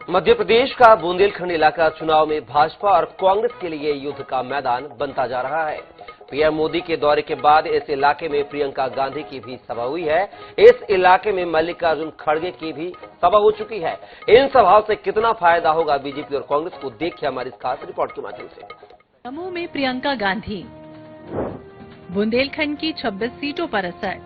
मध्य प्रदेश का बुंदेलखंड इलाका चुनाव में भाजपा और कांग्रेस के लिए युद्ध का मैदान बनता जा रहा है। पीएम मोदी के दौरे के बाद इस इलाके में प्रियंका गांधी की भी सभा हुई है। इस इलाके में मल्लिकार्जुन खड़गे की भी सभा हो चुकी है। इन सभाओं से कितना फायदा होगा बीजेपी और कांग्रेस को देखिए हमारी इस खास रिपोर्ट के माध्यम से। दमोह में प्रियंका गांधी, बुंदेलखंड की 26 सीटों पर असर।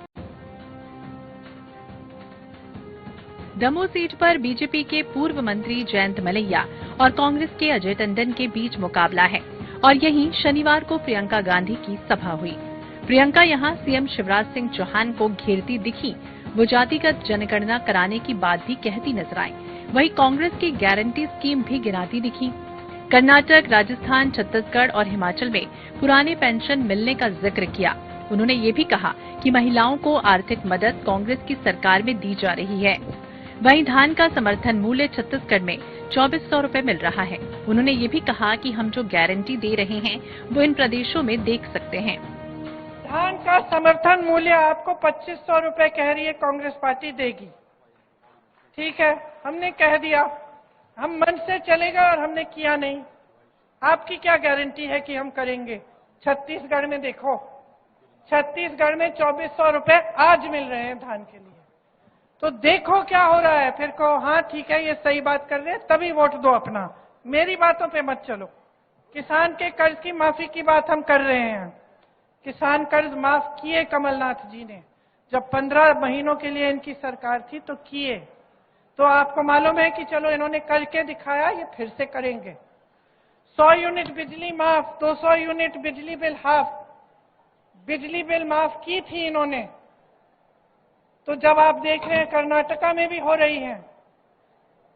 दमोह सीट पर बीजेपी के पूर्व मंत्री जयंत मलैया और कांग्रेस के अजय टंडन के बीच मुकाबला है और यहीं शनिवार को प्रियंका गांधी की सभा हुई। प्रियंका यहां सीएम शिवराज सिंह चौहान को घेरती दिखी। वो जातिगत जनगणना कराने की बात भी कहती नजर आई। वहीं कांग्रेस की गारंटी स्कीम भी गिनाती दिखी। कर्नाटक, राजस्थान, छत्तीसगढ़ और हिमाचल में पुराने पेंशन मिलने का जिक्र किया। उन्होंने ये भी कहा कि महिलाओं को आर्थिक मदद कांग्रेस की सरकार में दी जा रही है। वहीं धान का समर्थन मूल्य छत्तीसगढ़ में 2400 रुपए मिल रहा है। उन्होंने ये भी कहा कि हम जो गारंटी दे रहे हैं वो इन प्रदेशों में देख सकते हैं। धान का समर्थन मूल्य आपको 2500 रुपए कह रही है कांग्रेस पार्टी देगी। ठीक है, हमने कह दिया, हम मन से चलेगा और हमने किया नहीं। आपकी क्या गारंटी है कि हम करेंगे? छत्तीसगढ़ में देखो, छत्तीसगढ़ में 2400 रुपए आज मिल रहे हैं धान के लिए। तो देखो क्या हो रहा है, फिर कहो हाँ ठीक है ये सही बात कर रहे हैं तभी वोट दो अपना। मेरी बातों पे मत चलो। किसान के कर्ज की माफी की बात हम कर रहे हैं। किसान कर्ज माफ किए कमलनाथ जी ने, जब 15 महीनों के लिए इनकी सरकार थी तो किए। तो आपको मालूम है कि चलो इन्होंने करके दिखाया, ये फिर से करेंगे। 100 यूनिट बिजली माफ, 200 यूनिट बिजली बिल हाफ, बिजली बिल माफ की थी इन्होंने। तो जब आप देख रहे हैं कर्नाटका में भी हो रही है,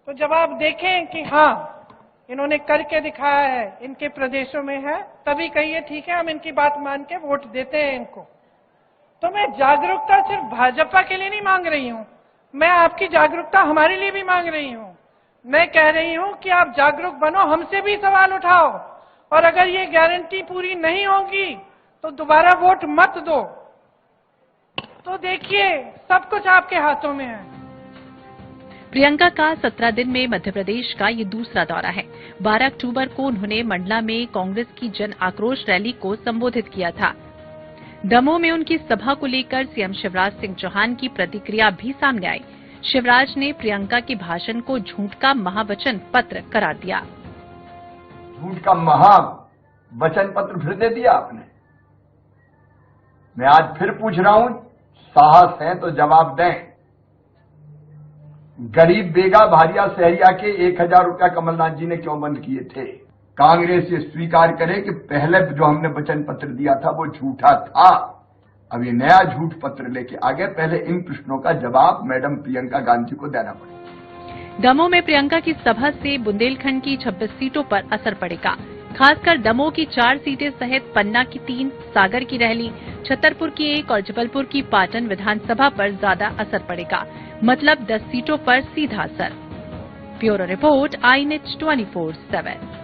तो जब आप देखें कि हाँ इन्होंने करके दिखाया है, इनके प्रदेशों में है, तभी कहिए ठीक है हम इनकी बात मान के वोट देते हैं इनको। तो मैं जागरूकता सिर्फ भाजपा के लिए नहीं मांग रही हूं, मैं आपकी जागरूकता हमारे लिए भी मांग रही हूं। मैं कह रही हूं कि आप जागरूक बनो, हमसे भी सवाल उठाओ, और अगर ये गारंटी पूरी नहीं होगी तो दोबारा वोट मत दो। तो देखिए सब कुछ आपके हाथों में है। प्रियंका का 17 दिन में मध्य प्रदेश का ये दूसरा दौरा है। 12 अक्टूबर को उन्होंने मंडला में कांग्रेस की जन आक्रोश रैली को संबोधित किया था। दमोह में उनकी सभा को लेकर सीएम शिवराज सिंह चौहान की प्रतिक्रिया भी सामने आई। शिवराज ने प्रियंका के भाषण को झूठ का महावचन पत्र करार दिया। झूठ का महावचन पत्र फिर दे दिया आपने। मैं आज फिर पूछ रहा हूं, साहस है तो जवाब दें। गरीब बेगा भारिया सहरिया के 1000 रुपया कमलनाथ जी ने क्यों बंद किए थे? कांग्रेस ये स्वीकार करे कि पहले जो हमने वचन पत्र दिया था वो झूठा था। अब ये नया झूठ पत्र लेके आगे, पहले इन प्रश्नों का जवाब मैडम प्रियंका गांधी को देना पड़ेगा। दमोह में प्रियंका की सभा से बुंदेलखंड की 26 सीटों पर असर पड़ेगा। खासकर दमोह की 4 सीटें सहित पन्ना की 3, सागर की रहली, छतरपुर की 1 और जबलपुर की पाटन विधानसभा पर ज्यादा असर पड़ेगा। मतलब 10 सीटों पर सीधा असर। ब्यूरो रिपोर्ट, आई नेट 24/7।